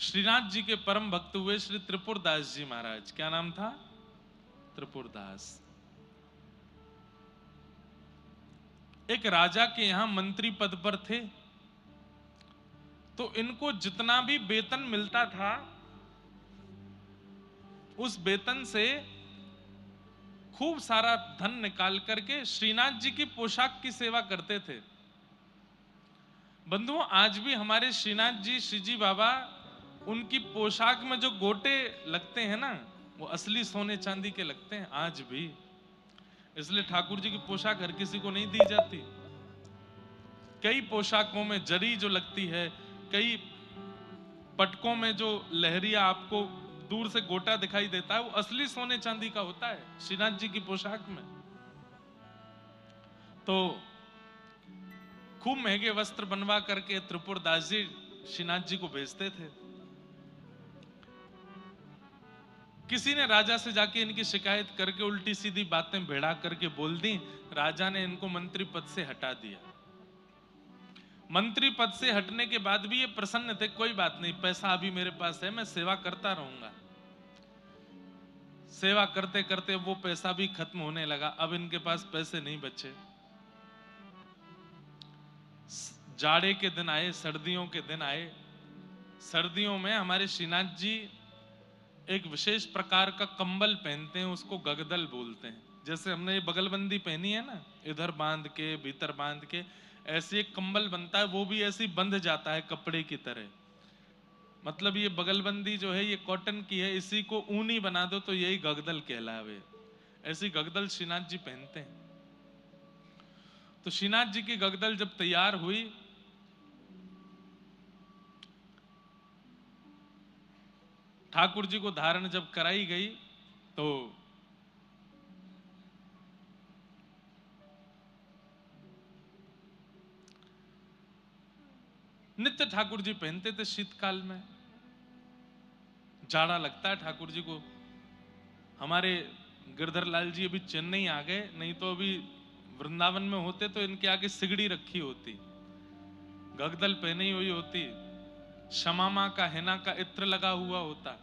श्रीनाथ जी के परम भक्त हुए श्री त्रिपुरदास जी महाराज। क्या नाम था? त्रिपुरदास। एक राजा के यहां मंत्री पद पर थे, तो इनको जितना भी वेतन मिलता था उस वेतन से खूब सारा धन निकाल करके श्रीनाथ जी की पोशाक की सेवा करते थे। बंधुओं, आज भी हमारे श्रीनाथ जी, श्री जी बाबा, उनकी पोशाक में जो गोटे लगते हैं ना, वो असली सोने चांदी के लगते हैं आज भी। इसलिए ठाकुर जी की पोशाक हर किसी को नहीं दी जाती। कई पोशाकों में जरी जो लगती है, कई पटकों में जो लहरिया आपको दूर से गोटा दिखाई देता है, वो असली सोने चांदी का होता है श्रीनाथ जी की पोशाक में। तो खूब महंगे वस्त्र बनवा करके त्रिपुरदास जी श्रीनाथ जी को भेजते थे। किसी ने राजा से जाके इनकी शिकायत करके उल्टी सीधी बातें भिड़ा करके बोल दी। राजा ने इनको मंत्री पद से हटा दिया। मंत्री पद से हटने के बाद भी ये प्रसन्न थे, कोई बात नहीं, पैसा अभी मेरे पास है, मैं सेवा करता रहूंगा। सेवा करते करते वो पैसा भी खत्म होने लगा। अब इनके पास पैसे नहीं बचे। जाड़े के दिन आए, सर्दियों के दिन आए। सर्दियों में हमारे श्रीनाथ जी एक विशेष प्रकार का कंबल पहनते हैं, उसको गगदल बोलते हैं। जैसे हमने ये बगलबंदी पहनी है ना, इधर बांध के भीतर बांध के, ऐसे एक कंबल बनता है, वो भी ऐसे बंध जाता है कपड़े की तरह। मतलब ये बगलबंदी जो है ये कॉटन की है, इसी को ऊनी बना दो तो यही गगदल कहलावे। ऐसी गगदल श्रीनाथ जी पहनते हैं। तो श्रीनाथ जी की गगदल जब तैयार हुई, ठाकुर जी को धारण जब कराई गई, तो नित्य ठाकुर जी पहनते थे। शीतकाल में जाड़ा लगता है ठाकुर जी को। हमारे गिरधर लाल जी अभी चेन्नई आ गए, नहीं तो अभी वृंदावन में होते तो इनके आगे सिगड़ी रखी होती, गगदल पहनी हुई होती, शमामा का हेना का इत्र लगा हुआ होता।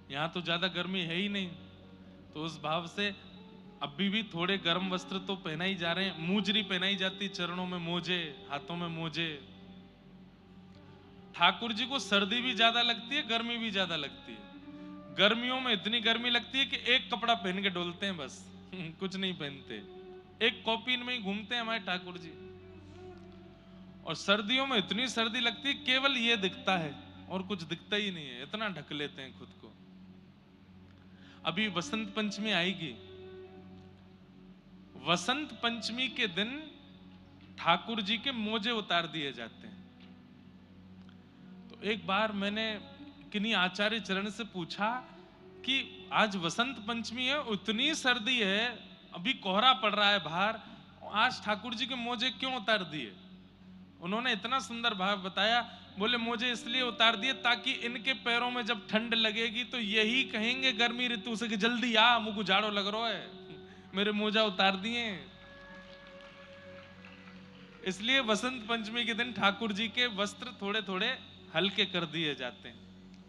यहां तो ज्यादा गर्मी है ही नहीं, तो उस भाव से अभी भी थोड़े गर्म वस्त्र तो पहना ही जा रहे हैं। मूजरी पहनाई जाती, चरणों में मोजे, हाथों में मोजे। ठाकुर जी को सर्दी भी ज्यादा लगती है, गर्मी भी ज्यादा लगती है। गर्मियों में इतनी गर्मी लगती है कि एक कपड़ा पहन के डोलते हैं बस, कुछ नहीं पहनते, एक कॉपीन में ही घूमते हैं हमारे ठाकुर जी। और सर्दियों में इतनी सर्दी लगती है, केवल ये दिखता है और कुछ दिखता ही नहीं है, इतना ढक लेते हैं खुद को। अभी वसंत पंचमी आएगी। वसंत पंचमी के दिन ठाकुर जी के मोजे उतार दिए जाते हैं। तो एक बार मैंने किन्हीं आचार्य चरण से पूछा कि आज वसंत पंचमी है, उतनी सर्दी है, अभी कोहरा पड़ रहा है बाहर, आज ठाकुर जी के मोजे क्यों उतार दिए? उन्होंने इतना सुंदर भाव बताया। बोले मोजे इसलिए उतार दिए ताकि इनके पैरों में जब ठंड लगेगी तो यही कहेंगे गर्मी ऋतु से कि जल्दी आ, मुझको जाड़ो लग रहा है, मेरे मोजा उतार दिए। इसलिए वसंत पंचमी के दिन ठाकुर जी के वस्त्र थोड़े थोड़े हल्के कर दिए जाते हैं,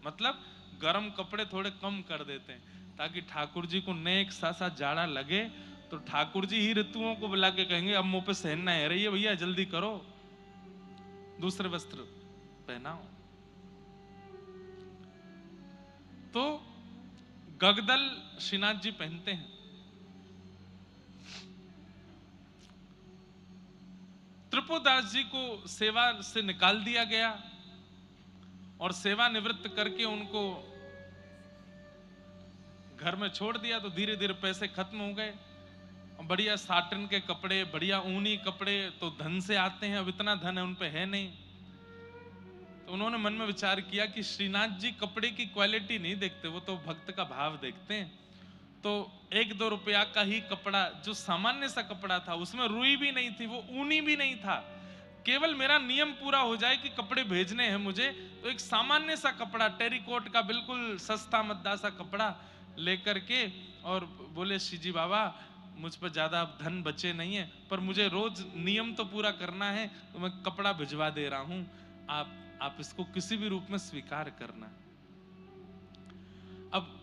मतलब गर्म कपड़े थोड़े कम कर देते हैं, ताकि ठाकुर जी को न एक सा जाड़ा लगे तो ठाकुर जी ही ऋतुओं को बुला के कहेंगे अब मुंह पे सहन ना है रही है भैया, जल्दी करो, दूसरे वस्त्र पहनाओ। तो गगदल श्रीनाथ जी पहनते हैं। त्रिपुरदास जी को सेवा से निकाल दिया गया और सेवा निवृत्त करके उनको घर में छोड़ दिया। तो धीरे धीरे पैसे खत्म हो गए। बढ़िया साटन के कपड़े, बढ़िया ऊनी कपड़े तो धन से आते हैं, अब इतना धन है उन पे है नहीं। तो उन्होंने मन में विचार किया कि श्रीनाथ जी कपड़े की क्वालिटी नहीं देखते, वो तो भक्त का भाव देखते हैं। तो 1-2 रुपया का ही कपड़ा, जो सामान्य सा कपड़ा था, उसमें रुई भी नहीं थी, वो ऊनी भी नहीं था, केवल मेरा नियम पूरा हो जाए कि कपड़े भेजने हैं मुझे, तो एक सामान्य सा कपड़ा, टेरिकोट का बिल्कुल सस्ता मद्दा सा कपड़ा लेकर के, और बोले श्री जी बाबा मुझ पर ज्यादा धन बचे नहीं है, पर मुझे रोज नियम तो पूरा करना है, तो मैं कपड़ा भिजवा दे रहा हूं, आप आप इसको किसी भी रूप में स्वीकार करना। अब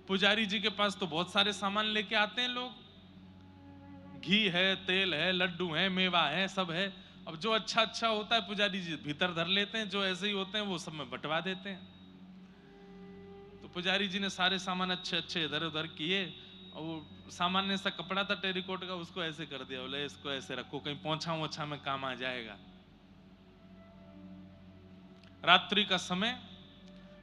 पुजारी जी के पास तो बहुत सारे सामान लेके आते हैं लोग, घी है, तेल है, लड्डू है, मेवा है, सब है। अब जो अच्छा अच्छा होता है पुजारी जी भीतर धर लेते हैं, जो ऐसे ही होते हैं वो सब में बंटवा देते हैं। तो पुजारी जी ने सारे सामान अच्छे अच्छे इधर उधर किए, और वो सामान्य सा कपड़ा था टेरिकोट का, उसको ऐसे कर दिया, बोले इसको ऐसे रखो, कहीं पोंछा ओछा में काम आ जाएगा। रात्रि का समय,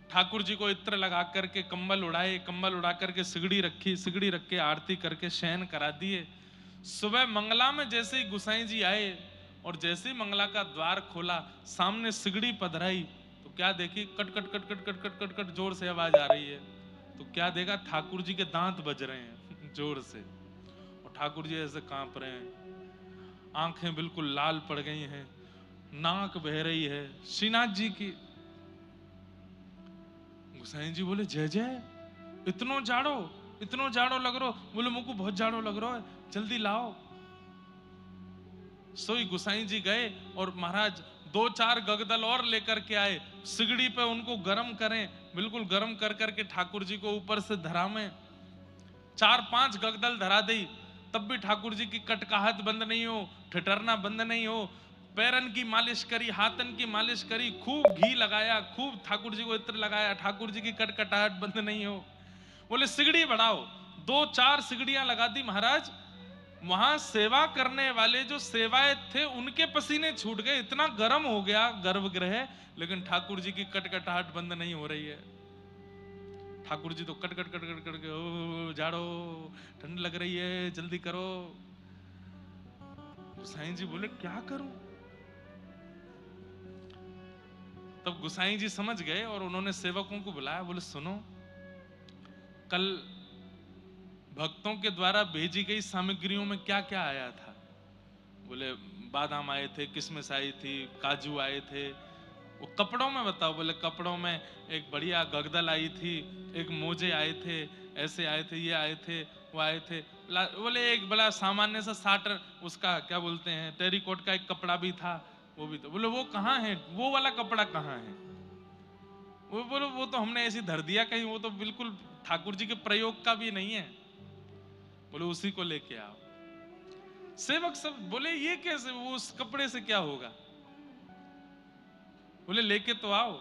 ठाकुर जी को इत्र लगा करके कंबल उड़ाए, कंबल उड़ा करके सिगड़ी रखी, सिगड़ी रख के आरती करके शयन करा दिए। सुबह मंगला में जैसे ही गुसाई जी आए और जैसे ही मंगला का द्वार खोला, सामने सिगड़ी पधराई, तो क्या देखी, cut cut cut cut cut cut cut cut जोर से आवाज आ रही है। तो क्या देखा, ठाकुर जी के दांत बज रहे हैं जोर से, और ठाकुर जी ऐसे कांप रहे हैं, आंखें बिल्कुल लाल पड़ गई हैं, नाक बह रही है श्रीनाथ जी की। गुसाई जी बोले जय जय, इतनो जाड़ो लग रहा। बोले मुझको बहुत जाड़ो लग रहा है, जल्दी लाओ। सोई गुसाई जी गए और महाराज 2-4 गगदल और लेकर के आए, सिगड़ी पे उनको गरम करें, बिल्कुल गरम कर करके ठाकुर जी को ऊपर से धरामें। 4-5 गगदल धरा दी, तब भी ठाकुर जी की कटकाहट बंद नहीं हो, ठिठरना बंद नहीं हो। पैरन की मालिश करी, हाथन की मालिश करी, खूब घी लगाया, खूब ठाकुर जी को इत्र लगाया, ठाकुर जी की कटकटाहट बंद नहीं हो। बोले सिगड़ी बढ़ाओ, 2-4 सिगड़ियां लगा दी महाराज। वहां सेवा करने वाले जो सेवाएं थे उनके पसीने छूट गए, इतना गर्म हो गया गर्भगृह, लेकिन ठाकुर जी की कटकटाहट बंद नहीं हो रही है। ठाकुर जी तो cut cut cut cut cut के, ओ जाड़ो, ठंड लग रही है, जल्दी करो। गुसाई जी बोले क्या करूं? तब गुसाई जी समझ गए और उन्होंने सेवकों को बुलाया, बोले सुनो, कल भक्तों के द्वारा भेजी गई सामग्रियों में क्या क्या आया था? बोले बादाम आए थे, किशमिश आई थी, काजू आए थे। वो कपड़ों में बताओ? बोले कपड़ों में एक बढ़िया गगदल आई थी, एक मोजे आए थे, ऐसे आए थे, ये आए थे, वो आए थे। बोले एक बड़ा सामान्य सा साटर, उसका क्या बोलते हैं, टेरिकोट का एक कपड़ा भी था, वो भी तो। बोले वो कहाँ है, वो वाला कपड़ा कहाँ है? वो बोलो वो तो हमने ऐसी धर दिया कहीं, वो तो बिल्कुल ठाकुर जी के प्रयोग का भी नहीं है। बोले उसी को लेके आओ। सेवक सब बोले ये कैसे, वो उस कपड़े से क्या होगा? बोले लेके तो आओ।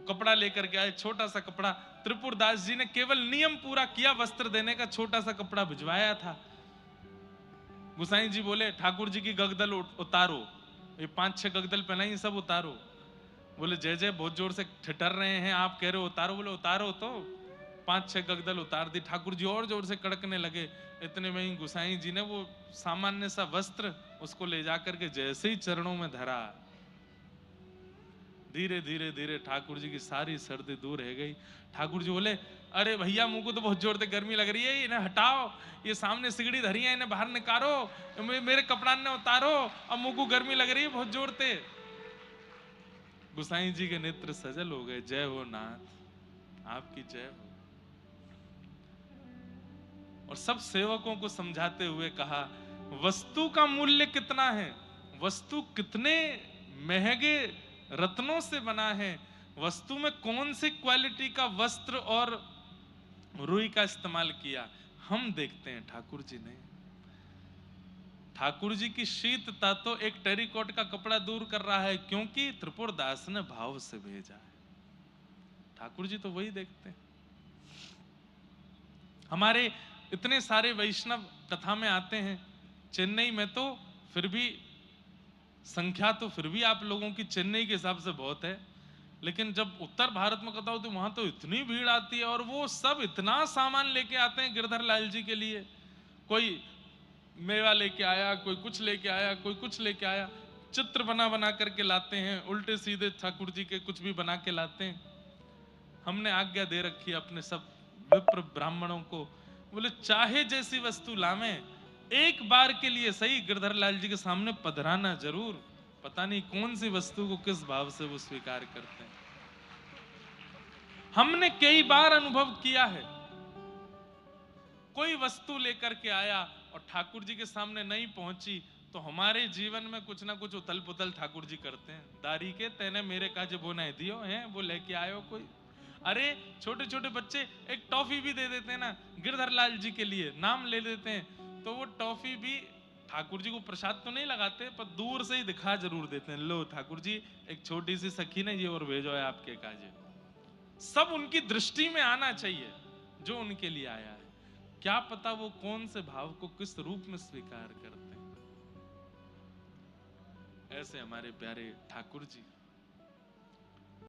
कपड़ा लेकर के आए, छोटा सा कपड़ा। त्रिपुर दास जी ने केवल नियम पूरा किया, वस्त्र देने का छोटा सा कपड़ा भिजवाया था। गुसाई जी बोले ठाकुर जी की गगदल उतारो, ये 5-6 गगदल पहनाई, सब उतारो। बोले जय जय बहुत जोर से ठिठर रहे हैं, आप कह रहे हो उतारो। बोले उतारो तो। 5-6 गगदल उतार दी, ठाकुर जी और जोर से कड़कने लगे। इतने में ही गुसाई जी ने वो सामान्य सा वस्त्र उसको ले जाकर के जैसे ही चरणों में धरा, धीरे धीरे धीरे ठाकुर जी की सारी सर्दी दूर रह गई। ठाकुर जी बोले अरे भैया मुझको तो बहुत जोर से गर्मी लग रही है, इन्हें हटाओ, ये सामने सिगड़ी धरी है, इन्हें बाहर निकालो, मेरे कपड़ा ने उतारो, अब मुझको गर्मी लग रही है बहुत जोर से। गुसाई जी के नेत्र सजल हो गए, जय हो नाथ, आपकी जय हो। और सब सेवकों को समझाते हुए कहा वस्तु का मूल्य कितना है, वस्तु कितने महंगे रत्नों से बना है, वस्तु में कौन सी क्वालिटी का वस्त्र और रुई का इस्तेमाल किया, हम देखते हैं। ठाकुर जी ने, ठाकुर जी की शीतता तो एक टेरिकोट का कपड़ा दूर कर रहा है, क्योंकि त्रिपुर दास ने भाव से भेजा है। ठाकुर जी तो वही देखते हैं। हमारे इतने सारे वैष्णव कथा में आते हैं, चेन्नई में तो फिर भी संख्या तो फिर भी आप लोगों की चेन्नई के हिसाब से बहुत है, लेकिन जब उत्तर भारत में कथा होती है वहां तो इतनी भीड़ आती है, और वो सब इतना सामान लेके आते हैं गिरधर लाल जी के लिए। कोई मेवा लेके आया, कोई कुछ लेके आया, कोई कुछ लेके आया, चित्र बना बना करके लाते हैं, उल्टे सीधे ठाकुर जी के कुछ भी बना के लाते हैं। हमने आज्ञा दे रखी है अपने सब विप्र ब्राह्मणों को, बोले चाहे जैसी वस्तु लावें, एक बार के लिए सही गिरधर लाल जी के सामने पधराना जरूर, पता नहीं कौन सी वस्तु को किस भाव से वो स्वीकार करते हैं। हमने कई बार अनुभव किया है, कोई वस्तु लेकर के आया और ठाकुर जी के सामने नहीं पहुंची, तो हमारे जीवन में कुछ ना कुछ उथल पुथल ठाकुर जी करते हैं। दारी के तेने मेरे काज वो नहीं दियो है, वो लेके आयो कोई। अरे छोटे छोटे बच्चे एक टॉफी भी दे देते हैं ना गिरधर लाल जी के लिए, नाम ले लेते हैं, तो वो टॉफी भी ठाकुर जी को प्रसाद तो नहीं लगाते, पर दूर से ही दिखा जरूर देते हैं, लो ठाकुर जी एक छोटी सी सखी ने ये और भेजो है आपके काजे। सब उनकी दृष्टि में आना चाहिए जो उनके लिए आया है। क्या पता वो कौन से भाव को किस रूप में स्वीकार करते हैं। ऐसे हमारे प्यारे ठाकुर जी